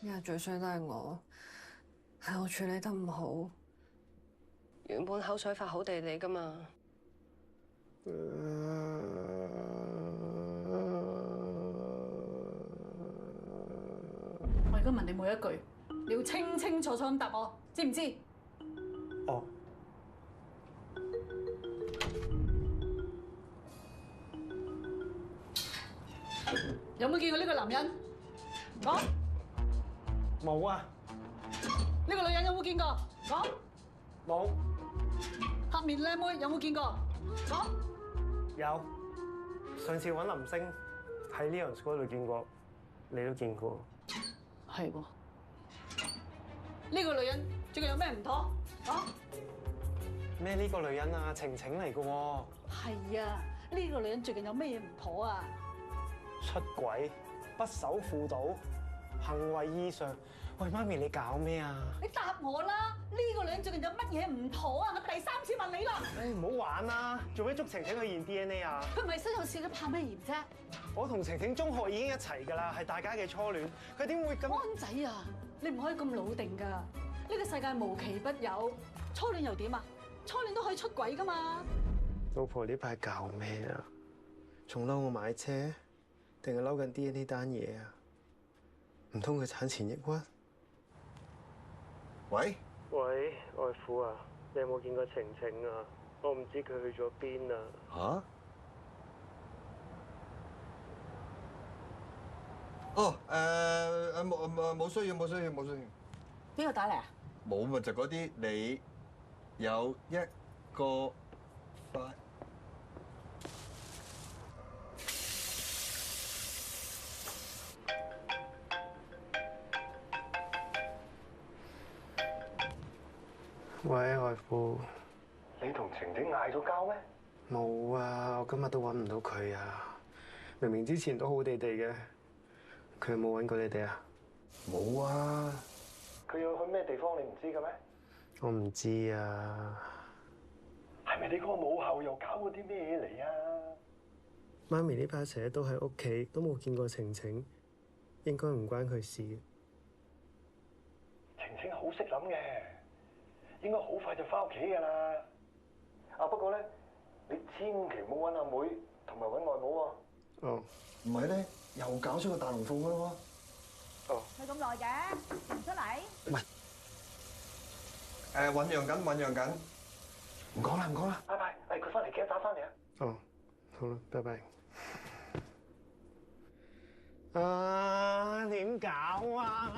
因為最衰都係我，係我處理得唔好。原本口水法好地地噶嘛。我而家問你每一句，你要清清楚楚咁答我，知唔知？哦。有冇見過呢個男人？講。冇啊。呢個女人有冇見過？講。冇。黑面靚妹有冇見過？講。有。上次揾林星喺呢樣嗰度見過，你都見過。係喎。呢個女人最近有咩唔妥？講。咩呢個女人啊？晴晴嚟㗎喎。係啊，呢個女人最近有咩嘢唔妥啊？出軌、不守婦道、行為異常。喂，媽咪你搞咩啊？你答我啦！呢個女人最近有乜嘢唔妥啊？我第3次問你啦。唉，唔好玩啦！做咩捉晴晴去驗 DNA 啊？佢唔係身有事，佢怕咩驗啫？我同晴晴中學已經一齊㗎啦，係大家嘅初戀。佢點會咁？安仔啊，你唔可以咁老定㗎。呢個世界無奇不有，初戀又點啊？初戀都可以出軌㗎嘛。老婆呢排搞咩啊？仲嬲我買車，定係嬲緊 DNA 單嘢啊？唔通佢產前抑鬱？喂，外父啊，你有冇見過晴晴啊？我唔知佢去咗邊啊！吓？哦，冇需要。邊個打嚟啊？冇咪就嗰啲你有一個快。喂，外父，你同晴晴嗌咗交咩？冇啊！我今日都揾唔到佢啊！明明之前都好地地嘅，佢有冇揾過你哋啊？冇啊！佢要去咩地方你唔知嘅咩？我唔知啊！係咪你個母后又搞過啲咩嘢嚟啊？媽咪呢排成日都喺屋企，都冇見過晴晴，應該唔關佢事。晴晴好識諗嘅，應該好快就翻屋企㗎啦。啊，不過咧，你千祈唔好揾阿妹同埋揾外母喎。哦。唔係咧，又搞出個大龍鳳㗎咯哦。去咁耐嘅，唔出嚟？喎。醖釀緊。唔講啦。拜拜，佢翻嚟記得打翻嚟啊。哦，好啦，拜拜。啊，點搞啊？